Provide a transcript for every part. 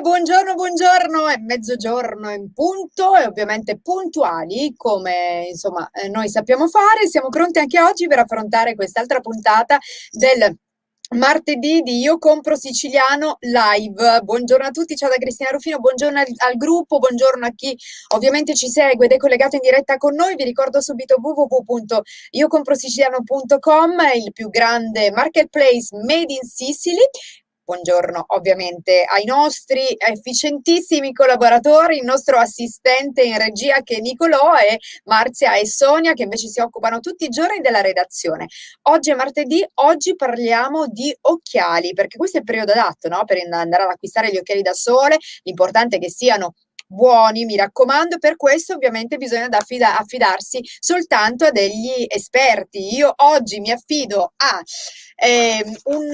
Buongiorno, buongiorno, è mezzogiorno in punto e ovviamente puntuali come insomma noi sappiamo fare. Siamo pronti anche oggi per affrontare quest'altra puntata del martedì di Io Compro Siciliano Live. Buongiorno a tutti, ciao da Cristina Rufino, buongiorno al gruppo, buongiorno a chi ovviamente ci segue ed è collegato in diretta con noi. Vi ricordo subito www.iocomprosiciliano.com, il più grande marketplace made in Sicily. Buongiorno ovviamente ai nostri efficientissimi collaboratori, il nostro assistente in regia che è Nicolò e Marzia e Sonia che invece si occupano tutti i giorni della redazione. Oggi è martedì, oggi parliamo di occhiali perché questo è il periodo adatto, no? Per andare ad acquistare gli occhiali da sole, l'importante è che siano buoni, mi raccomando, per questo ovviamente bisogna affidarsi soltanto a degli esperti. Io oggi mi affido a un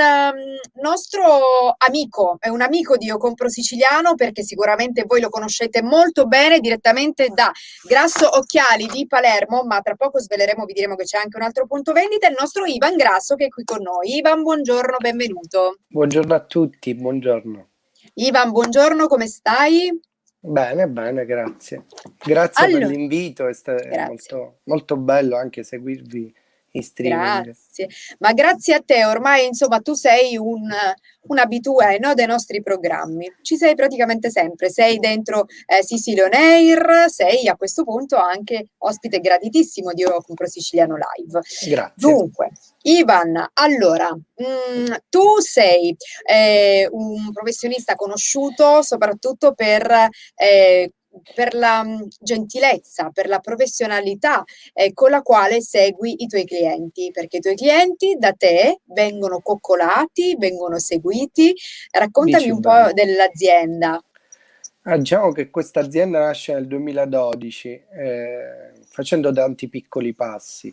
nostro amico, è un amico di Io Compro Siciliano perché sicuramente voi lo conoscete molto bene direttamente da Grasso Occhiali di Palermo, ma tra poco sveleremo, vi diremo che c'è anche un altro punto vendita, il nostro Ivan Grasso che è qui con noi. Ivan, buongiorno, benvenuto. Buongiorno a tutti, buongiorno. Ivan, buongiorno, come stai? Bene, bene, grazie. Grazie per Allora, l'invito, è grazie. molto, molto bello anche seguirvi in streaming. Grazie, ma grazie a te, ormai insomma tu sei un abitué, no, dei nostri programmi, ci sei praticamente sempre, sei dentro Sicily On Air, sei a questo punto anche ospite graditissimo di Io Compro Siciliano Live. Grazie. Dunque, Ivan, allora, tu sei un professionista conosciuto soprattutto per la gentilezza, per la professionalità con la quale segui i tuoi clienti, perché i tuoi clienti da te vengono coccolati, vengono seguiti. Raccontami Dici un po' bene. dell'azienda. Diciamo che questa azienda nasce nel 2012, facendo tanti piccoli passi,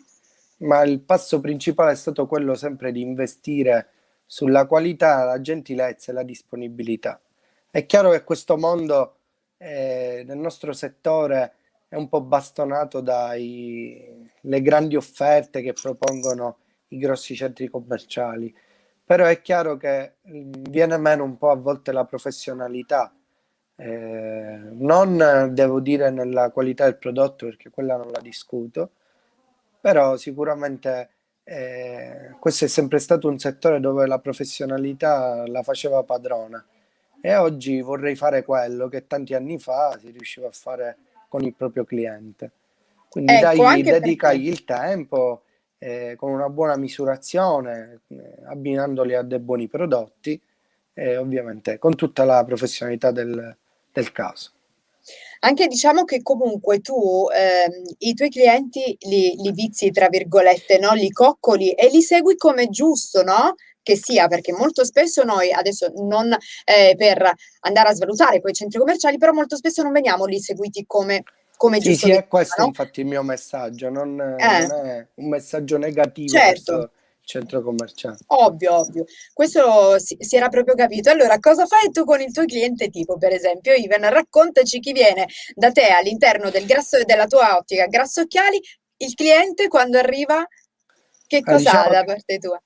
ma il passo principale è stato quello sempre di investire sulla qualità, la gentilezza e la disponibilità. È chiaro che questo mondo nel nostro settore è un po' bastonato dalle grandi offerte che propongono i grossi centri commerciali, però è chiaro che viene meno un po' a volte la professionalità, non devo dire nella qualità del prodotto perché quella non la discuto, però sicuramente questo è sempre stato un settore dove la professionalità la faceva padrona e oggi vorrei fare quello che tanti anni fa si riusciva a fare con il proprio cliente. Quindi Ecco, anche perché dedicagli il tempo con una buona misurazione, abbinandoli a dei buoni prodotti e ovviamente con tutta la professionalità del caso. anche diciamo che comunque tu i tuoi clienti li vizi, tra virgolette, no? Li coccoli e li segui come giusto, no? Che sia, perché molto spesso noi, adesso non per andare a svalutare quei centri commerciali, però molto spesso non veniamo lì seguiti come Sì, giusto sì, che è questo sia, no? infatti il mio messaggio, Eh, non è un messaggio negativo certo. verso il centro commerciale. Ovvio, ovvio. Questo si era proprio capito. Allora, cosa fai tu con il tuo cliente tipo, per esempio, Ivan? Raccontaci chi viene da te all'interno della tua ottica Grasso Occhiali, il cliente quando arriva, che Ah, cosa ha da parte tua?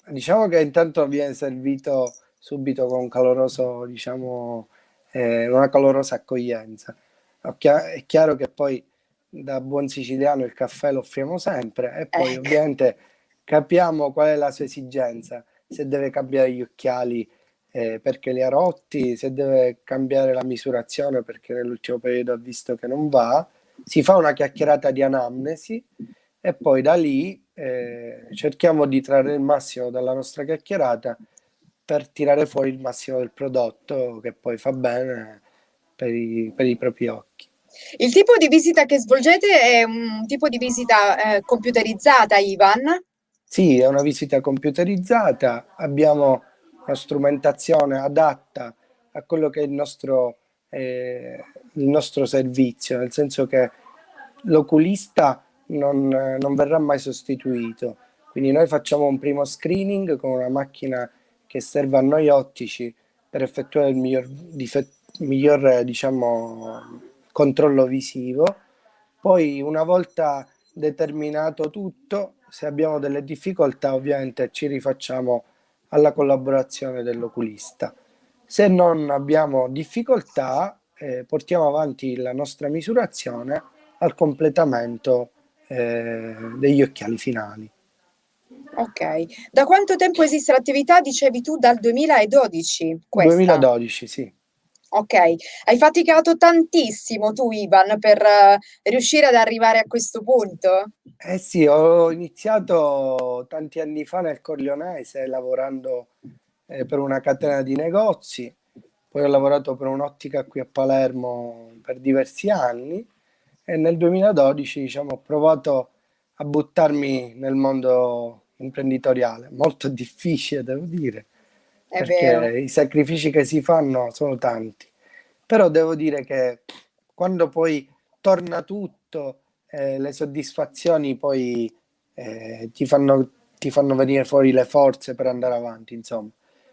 diciamo che intanto viene servito subito con un caloroso, diciamo, una calorosa accoglienza. È chiaro che poi da buon siciliano il caffè lo offriamo sempre e poi Ecco. ovviamente capiamo qual è la sua esigenza, se deve cambiare gli occhiali perché li ha rotti, se deve cambiare la misurazione perché nell'ultimo periodo ha visto che non va, si fa una chiacchierata di anamnesi e poi da lì cerchiamo di trarre il massimo dalla nostra chiacchierata per tirare fuori il massimo del prodotto che poi fa bene per i propri occhi. Il tipo di visita che svolgete è un tipo di visita computerizzata, Ivan? Sì, è una visita computerizzata, abbiamo una strumentazione adatta a quello che è il nostro servizio, nel senso che l'oculista non verrà mai sostituito. Quindi noi facciamo un primo screening con una macchina che serve a noi ottici per effettuare il miglior, diciamo, controllo visivo. Poi una volta determinato tutto, se abbiamo delle difficoltà ovviamente ci rifacciamo alla collaborazione dell'oculista. Se non abbiamo difficoltà, portiamo avanti la nostra misurazione al completamento degli occhiali finali. Ok. Da quanto tempo esiste l'attività? Dicevi tu dal 2012, questa. 2012, sì. Ok. Hai faticato tantissimo tu, Ivan, per riuscire ad arrivare a questo punto? Eh sì, ho iniziato tanti anni fa nel Corleonese lavorando per una catena di negozi, poi ho lavorato per un'ottica qui a Palermo per diversi anni e nel 2012, diciamo, ho provato a buttarmi nel mondo imprenditoriale. Molto difficile, devo dire, È vero. perché i sacrifici che si fanno sono tanti. Però devo dire che quando poi torna tutto, le soddisfazioni poi ti fanno venire fuori le forze per andare avanti, insomma.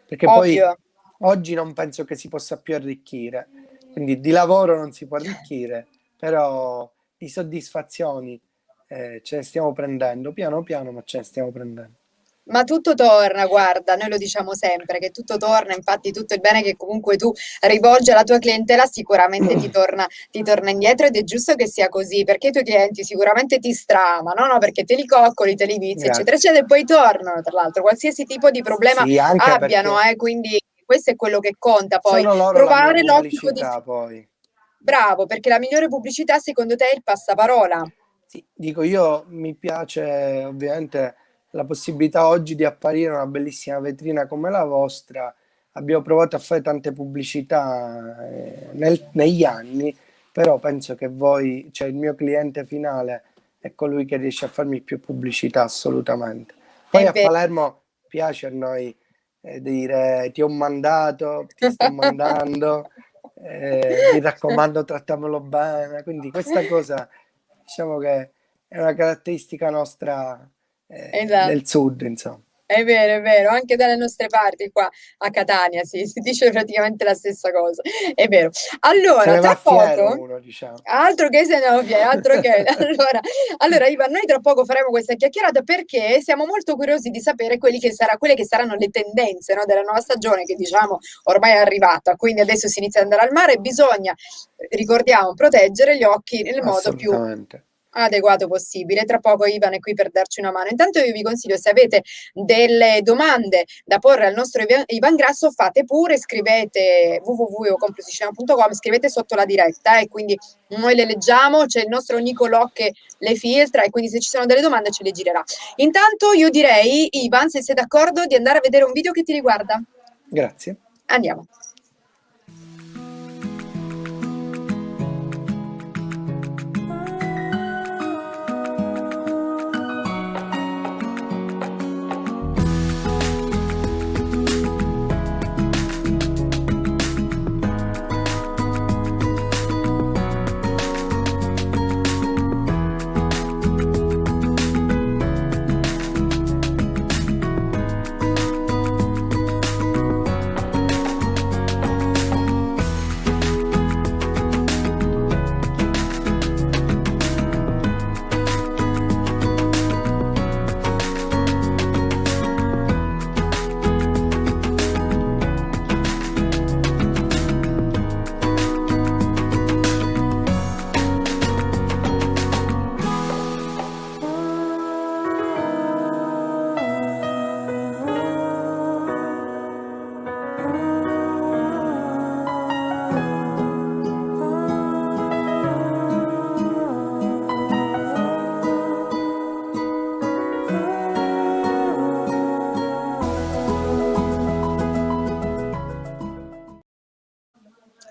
Perché poi Ovvio. oggi non penso che si possa più arricchire, quindi di lavoro non si può arricchire, però di soddisfazioni ce ne stiamo prendendo, piano piano, ma ce ne stiamo prendendo. Ma tutto torna, guarda, noi lo diciamo sempre, che tutto torna, infatti tutto il bene che comunque tu rivolgi alla tua clientela sicuramente ti torna indietro ed è giusto che sia così, perché i tuoi clienti sicuramente ti stramano, no? Perché te li coccoli, te li vizi, eccetera, Grazie. eccetera, e poi tornano, tra l'altro, qualsiasi tipo di problema Sì, anche abbiano, perché quindi questo è quello che conta, poi sono loro la mia trovare l'ottico di... pubblicità, poi. Bravo, perché la migliore pubblicità secondo te è il passaparola. Sì, dico io, mi piace ovviamente la possibilità oggi di apparire in una bellissima vetrina come la vostra. Abbiamo provato a fare tante pubblicità negli anni, però penso che voi, cioè il mio cliente finale, è colui che riesce a farmi più pubblicità assolutamente. Poi È a vero. Palermo piace a noi dire ti ho mandato, ti sto mandando, mi raccomando, trattamelo bene. Quindi questa cosa diciamo che è una caratteristica nostra Esatto. del sud, insomma. È vero, anche dalle nostre parti qua a Catania si dice praticamente la stessa cosa. È vero. Se Allora, ne va tra fiero poco, uno, diciamo. altro che se ne viene, altro che. Allora, Ivan, noi tra poco faremo questa chiacchierata perché siamo molto curiosi di sapere quelle che saranno le tendenze, no, della nuova stagione che diciamo ormai è arrivata, quindi adesso si inizia ad andare al mare e bisogna, ricordiamo, proteggere gli occhi nel modo più Assolutamente. adeguato possibile. Tra poco Ivan è qui per darci una mano. Intanto io vi consiglio, se avete delle domande da porre al nostro Ivan Grasso, fate pure, scrivete www.complosicena.com, scrivete sotto la diretta e quindi noi le leggiamo, c'è il nostro Nicolò che le filtra e quindi se ci sono delle domande ce le girerà. Intanto io direi, Ivan, se sei d'accordo, di andare a vedere un video che ti riguarda. Grazie. Andiamo.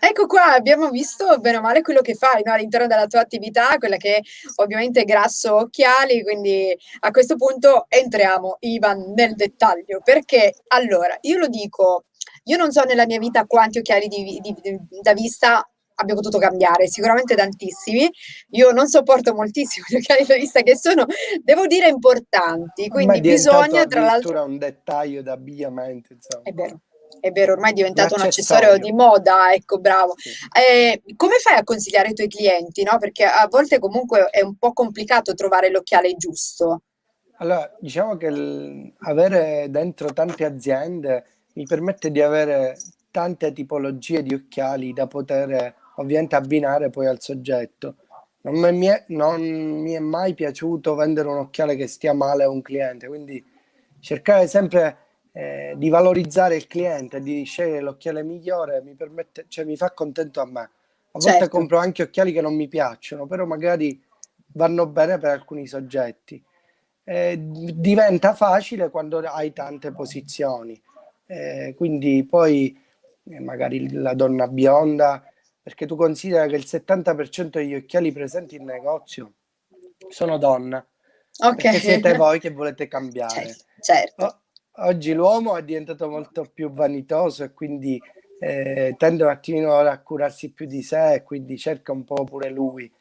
Ecco qua, abbiamo visto bene o male quello che fai, no, all'interno della tua attività, quella che ovviamente è Grasso Occhiali, quindi a questo punto entriamo, Ivan, nel dettaglio, perché allora, io lo dico, io non so nella mia vita quanti occhiali da vista abbia potuto cambiare, sicuramente tantissimi, io non sopporto moltissimo gli occhiali da vista che sono, devo dire, importanti, A me è quindi diventato bisogna, tra l'altro, addirittura un dettaglio d'abbigliamento, insomma. è vero. È vero, ormai è Un diventato un accessorio di accessorio. moda, ecco, bravo. Sì. Come fai a consigliare i tuoi clienti, no? Perché a volte comunque è un po' complicato trovare l'occhiale giusto. Allora, diciamo che avere dentro tante aziende mi permette di avere tante tipologie di occhiali da poter ovviamente abbinare poi al soggetto. Non mi è mai piaciuto vendere un occhiale che stia male a un cliente, quindi cercare sempre di valorizzare il cliente, di scegliere l'occhiale migliore mi permette, cioè mi fa contento a me. A volte Certo, compro anche occhiali che non mi piacciono, però magari vanno bene per alcuni soggetti. Diventa facile quando hai tante posizioni. Quindi poi magari la donna bionda, perché tu considera che il 70% degli occhiali presenti in negozio sono donne, ok. perché siete voi che volete cambiare. Certo. Oggi l'uomo è diventato molto più vanitoso e quindi tende un attimino a curarsi più di sé e quindi cerca un po' pure lui.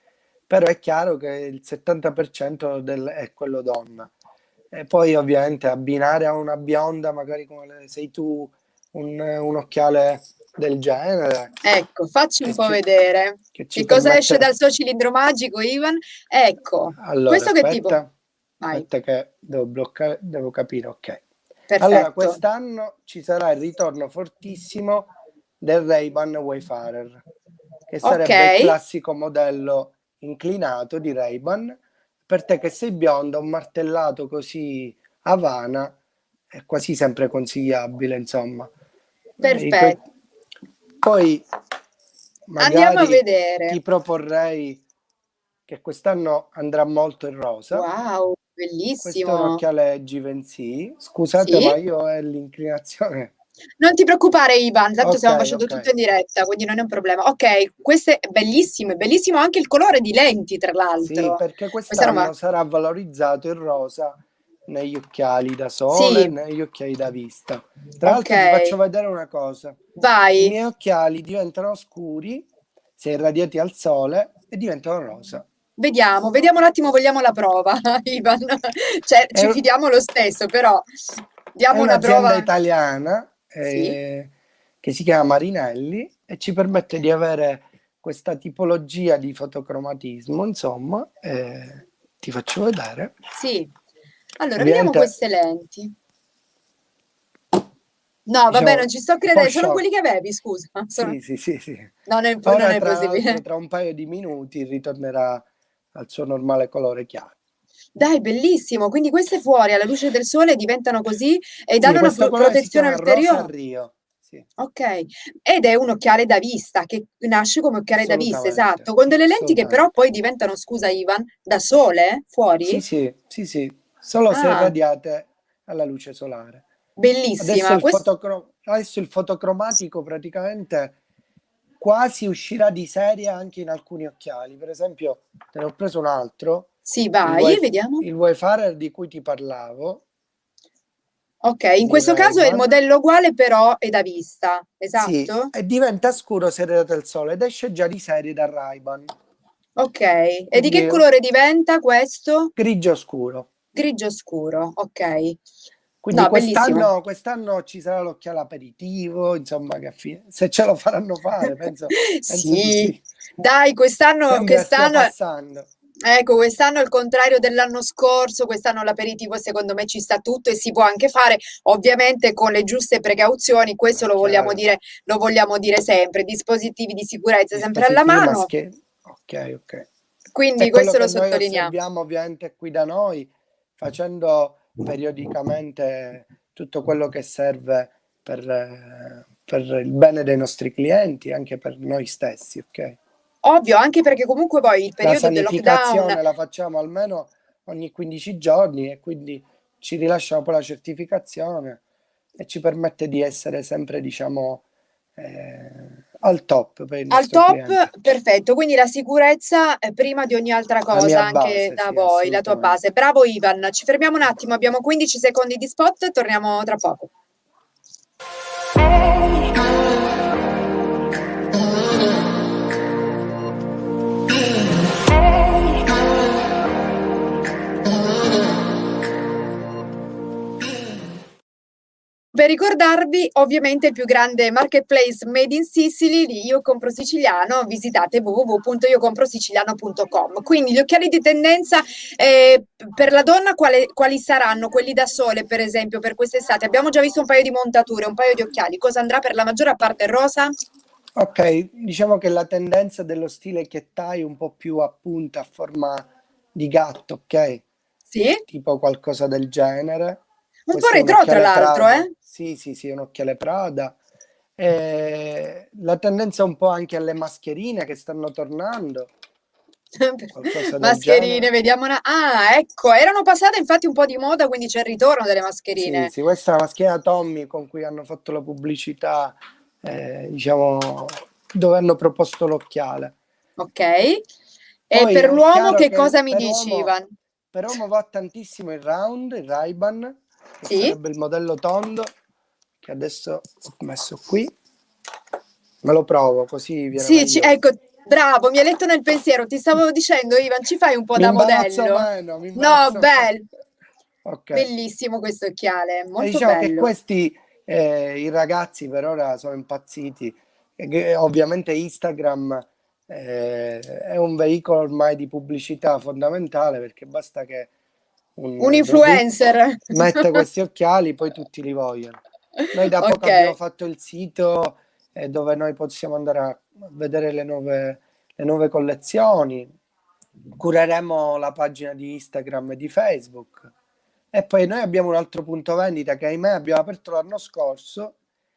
Però è chiaro che il 70% è quello donna. E poi ovviamente abbinare a una bionda, magari come sei tu, un occhiale del genere, Ecco, facci un che po' ci, vedere. che ci Che cosa esce permette... dal suo cilindro magico, Ivan? Ecco, Allora, questo che tipo? Vai, aspetta che devo bloccare, devo capire, ok. Allora, perfetto. quest'anno ci sarà il ritorno fortissimo del Ray-Ban Wayfarer, che Ok, sarebbe il classico modello inclinato di Ray-Ban. Per te che sei bionda, un martellato così Havana è quasi sempre consigliabile, insomma. Eh, que- perfetto. Poi Andiamo a magari vedere. ti proporrei che quest'anno andrà molto in rosa. Wow, Questo è un bellissimo. occhiale Givenchy. Scusate, Sì? ma io ho l'inclinazione. Non ti preoccupare, Ivan, tanto Ok, stiamo facendo ok. tutto in diretta, quindi non è un problema. Ok, questo è bellissimo anche il colore di lenti, tra Sì, l'altro. perché Questa non va. quest'anno sarà valorizzato il rosa negli occhiali da sole, Sì, negli occhiali da vista. Tra ok, l'altro ti faccio vedere una cosa. I vai. miei occhiali diventano scuri se irradiati al sole e diventano rosa. Vediamo un attimo, vogliamo la prova, Ivan. Cioè, È, ci fidiamo lo stesso, però è diamo una un'azienda prova. italiana Sì, che si chiama Marinelli e ci ok. permette di avere questa tipologia di fotocromatismo, insomma, ti faccio vedere. Sì. Allora, vediamo Ovviamente, queste lenti. No, vabbè, non diciamo, ci sto un po' credendo, sono quelli shock. che avevi, scusa. Sì, sì, sì, sì. Non Ora, è tra l'altro, possibile. tra un paio di minuti ritornerà al suo normale colore chiaro. Dai, bellissimo. Quindi queste fuori alla luce del sole diventano così e Sì, danno una questo colore si protezione chiama Rosa ulteriore. Rio. Sì, Ok, ed è un occhiale da vista che nasce come occhiale da vista, assolutamente, esatto, con delle lenti che però assolutamente. poi diventano, scusa Ivan, da sole Sì, fuori? sì, sì, sì, solo se Ah, irradiate alla luce solare. bellissima. Adesso il fotocromatico praticamente quasi uscirà di serie anche in alcuni occhiali. Per esempio, te ne ho preso un altro, Sì, vai, vediamo. il Wayfarer di cui ti parlavo, Ok, in di questo caso è il Ray-Ban. modello uguale però è da vista, Sì, esatto? e diventa scuro se irradiate al sole ed esce già di serie da Ray-Ban. Ok, e di che Quindi colore diventa questo? grigio scuro. Grigio scuro, ok. Quindi No, bellissimo. quest'anno ci sarà l'occhiale aperitivo, insomma, se ce lo faranno fare, penso di Sì, sì. dai, Sembra stia passando. ecco, quest'anno è il contrario dell'anno scorso, quest'anno l'aperitivo secondo me ci sta tutto e si può anche fare, ovviamente con le giuste precauzioni, questo È chiaro. lo vogliamo dire sempre, dispositivi di sicurezza sempre alla Dispositivi mano, maschili. Ok, ok. quindi È quello questo che lo noi sottolineiamo. osserviamo ovviamente qui da noi, facendo periodicamente tutto quello che serve per il bene dei nostri clienti, anche per noi stessi, ok? Ovvio, anche perché comunque poi il La periodo del lockdown. sanificazione la facciamo almeno ogni 15 giorni e quindi ci rilasciano poi la certificazione e ci permette di essere sempre, diciamo, al top per il Al nostro cliente. top, perfetto, quindi la sicurezza è prima di ogni altra La cosa, mia anche base, da sì, voi, la tua assolutamente. base. Bravo Ivan, ci fermiamo un attimo, abbiamo 15 secondi di spot, torniamo tra poco. Per ricordarvi, ovviamente il più grande marketplace made in Sicily di Io Compro Siciliano, visitate www.iocomprosiciliano.com. Quindi gli occhiali di tendenza per la donna quali saranno? Quelli da sole, per esempio, per quest'estate. Abbiamo già visto un paio di montature, un paio di occhiali. Cosa andrà per la maggiore a parte il rosa? Ok, diciamo che la tendenza dello stile che tai un po' più a punta, a forma di gatto, ok? Sì? Tipo qualcosa del genere. Un po' Questo è un retro, tra occhiale l'altro, Prada. eh? Sì, sì, sì, è un occhiale Prada. La tendenza un po' anche alle mascherine che stanno tornando, qualcosa del Mascherine, genere. vediamo una. Ah, ecco, erano passate infatti un po' di moda, quindi c'è il ritorno delle Sì, mascherine. sì, questa è la mascherina Tommy con cui hanno fatto la pubblicità, diciamo, dove hanno proposto l'occhiale. Ok. E Poi per è l'uomo chiaro che che cosa mi dici, Ivan? per uomo va tantissimo il round, il Ray-Ban, che Sì? sarebbe il modello tondo, che adesso ho messo qui. Me lo provo, così viene Sì, meglio. ecco, bravo, mi hai letto nel pensiero. Ti stavo dicendo, Ivan, ci fai un po' Mi da imbarazzo modello? meno, mi No, imbarazzo meno. bello. Ok. Bellissimo questo occhiale, E molto diciamo che bello. questi, i ragazzi per ora sono impazziti. E che ovviamente Instagram è un veicolo ormai di pubblicità fondamentale perché basta che Un un influencer. mette questi occhiali, poi tutti li vogliono. Noi da poco Ok. abbiamo fatto il sito dove noi possiamo andare a vedere le nuove collezioni, cureremo la pagina di Instagram e di Facebook. E poi noi abbiamo un altro punto vendita che ahimè abbiamo aperto l'anno scorso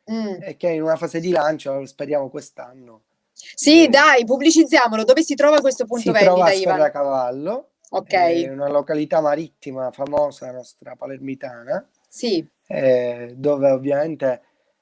Mm. e che è in una fase di lancio, speriamo quest'anno. Sì, Eh, dai, pubblicizziamolo. Dove si trova questo punto si trova vendita, a Ivan? Sferracavallo, Ok, una località marittima famosa nostra palermitana, sì, dove ovviamente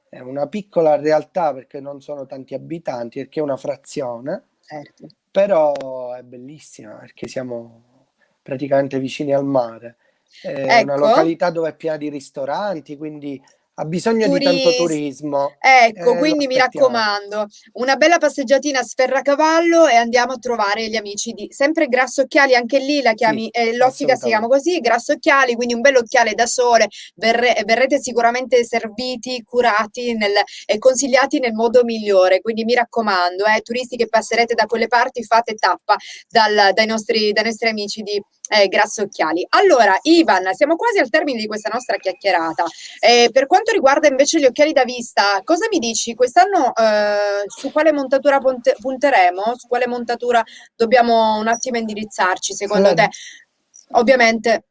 è una piccola realtà perché non sono tanti abitanti, perché è una frazione, certo. però è bellissima perché siamo praticamente vicini al mare. È una Ecco. località dove è piena di ristoranti, quindi ha bisogno di tanto Turisti. turismo Ecco, e lo quindi mi aspettiamo. raccomando, una bella passeggiatina a Sferracavallo e andiamo a trovare gli amici di sempre Grasso Occhiali, anche lì la Sì, chiami, l'ottica si chiama assolutamente. così, Grasso Occhiali, quindi un bello occhiale da sole, verrete sicuramente serviti, curati e consigliati nel modo migliore, quindi mi raccomando, turisti che passerete da quelle parti, fate tappa dai nostri amici di Grasso Occhiali. Allora, Ivan, siamo quasi al termine di questa nostra chiacchierata. Per quanto riguarda invece gli occhiali da vista, cosa mi dici? Quest'anno su quale montatura punteremo? Su quale montatura dobbiamo un attimo indirizzarci, secondo Allora, te? Ovviamente,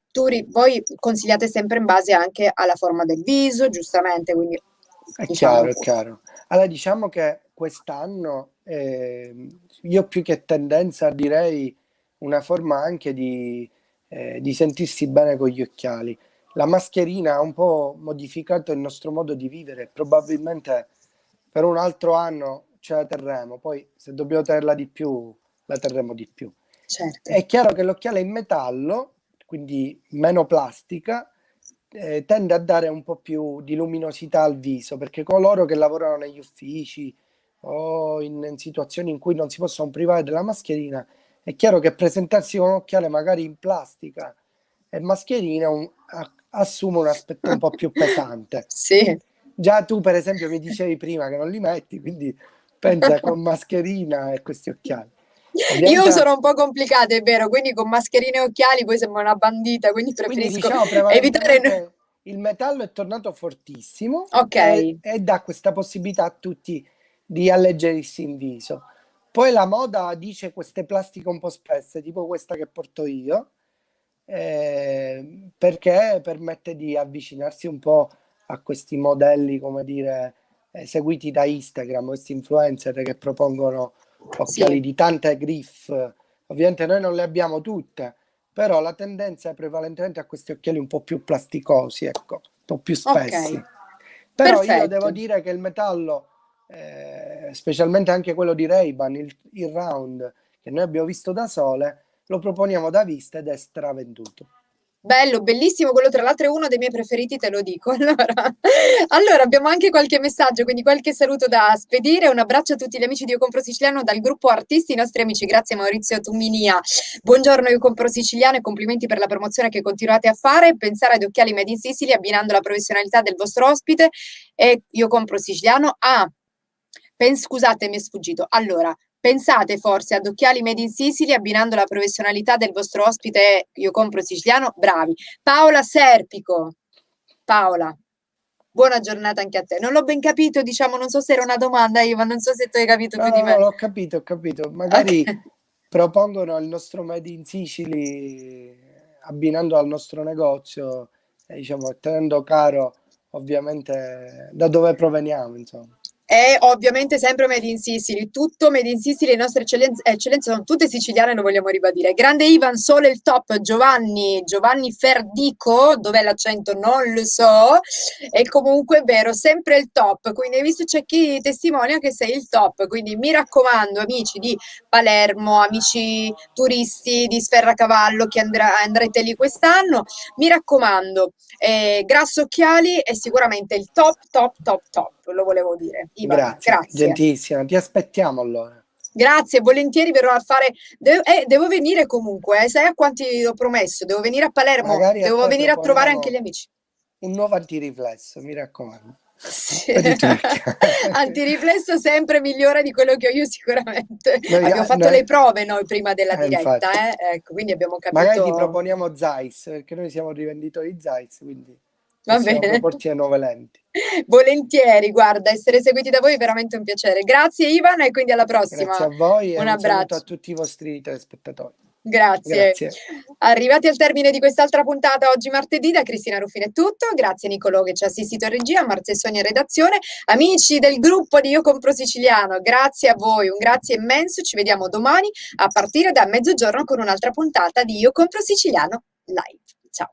voi consigliate sempre in base anche alla forma del viso, giustamente, quindi è diciamo chiaro, è chiaro. Allora, diciamo che quest'anno io più che tendenza direi una forma anche di sentirsi bene con gli occhiali. La mascherina ha un po' modificato il nostro modo di vivere, probabilmente per un altro anno ce la terremo, poi se dobbiamo tenerla di più, la terremo di più. certo. È chiaro che l'occhiale in metallo, quindi meno plastica, tende a dare un po' più di luminosità al viso, perché coloro che lavorano negli uffici o in situazioni in cui non si possono privare della mascherina, è chiaro che presentarsi con un occhiale magari in plastica e mascherina assume un aspetto un po' più pesante. Sì. Già tu, per esempio, mi dicevi prima che non li metti, quindi pensa con mascherina e questi occhiali. Io Ovviamente, sono un po' complicata, è vero, quindi con mascherine e occhiali poi sembra una bandita, quindi quindi preferisco diciamo evitare. prevalentemente il metallo è tornato fortissimo Ok, e dà questa possibilità a tutti di alleggerirsi in viso. Poi la moda dice queste plastiche un po' spesse, tipo questa che porto io, perché permette di avvicinarsi un po' a questi modelli, come dire, seguiti da Instagram, questi influencer che propongono occhiali sì, di tante griffe. Ovviamente noi non le abbiamo tutte, però la tendenza è prevalentemente a questi occhiali un po' più plasticosi, ecco, un po' più ok, spessi. Però io devo perfetto. dire che il metallo, specialmente anche quello di Ray-Ban, il round che noi abbiamo visto da sole, lo proponiamo da vista ed è stravenduto. Bello, bellissimo, quello tra l'altro è uno dei miei preferiti, te lo dico. Allora, abbiamo anche qualche messaggio, quindi qualche saluto da spedire. Un abbraccio a tutti gli amici di Io Compro Siciliano dal gruppo Artisti, i nostri amici. Grazie Maurizio Tuminia. Buongiorno Io Compro Siciliano e complimenti per la promozione che continuate a fare. Pensare ad occhiali Made in Sicily abbinando la professionalità del vostro ospite e Io Compro Siciliano. Ah, scusate, mi è sfuggito. Allora, pensate forse ad occhiali Made in Sicily abbinando la professionalità del vostro ospite e Io Compro Siciliano. Bravi. Paola Serpico. Paola, buona giornata anche a te. Non l'ho ben capito, diciamo, non so se era una domanda, Iva, non so se tu hai capito più di No, me. l'ho capito, ho capito. Magari Ok. propongono il nostro Made in Sicily abbinando al nostro negozio, diciamo, tenendo caro ovviamente da dove proveniamo, insomma. È ovviamente sempre Made in Sicily, tutto Made in Sicily, le nostre eccellenze sono tutte siciliane, lo vogliamo ribadire. Grande Ivan, solo il top. Giovanni Ferdico, dov'è l'accento? Non lo so, e comunque è vero, sempre il top. Quindi hai visto, c'è chi testimonia che sei il top. Quindi mi raccomando, amici di Palermo, amici turisti di Sferracavallo che andrete lì quest'anno, mi raccomando, Grasso Occhiali è sicuramente il top, top, top, top, lo volevo dire. Ivan, Grazie, grazie. gentilissima. Ti aspettiamo allora. Grazie, volentieri verrò a fare. Devo venire comunque, sai a quanti ho promesso? Devo venire a Palermo, Magari a devo te venire a trovare anche proponiamo gli amici. un nuovo antiriflesso, mi raccomando. Sì. Poi ti trucca. Antiriflesso sempre migliore di quello che ho io sicuramente. Noi, Abbiamo fatto le prove noi prima della infatti. diretta, eh? Ecco, quindi abbiamo Magari ti capito. proponiamo Zeiss, perché noi siamo rivenditori Zeiss, quindi Va possiamo bene. proporti le nuove lenti. Volentieri, guarda, essere seguiti da voi è veramente un piacere. Grazie Ivan e quindi alla Grazie prossima. a voi e Un un saluto a abbraccio. tutti i vostri telespettatori. Grazie. Grazie. Arrivati al termine di quest'altra puntata, oggi martedì, da Cristina Ruffini è tutto. Grazie a Nicolò che ci ha assistito in regia, Marzia e Sonia in redazione. Amici del gruppo di Io Compro Siciliano, grazie a voi, un grazie immenso. Ci vediamo domani a partire da mezzogiorno con un'altra puntata di Io Compro Siciliano live. Ciao.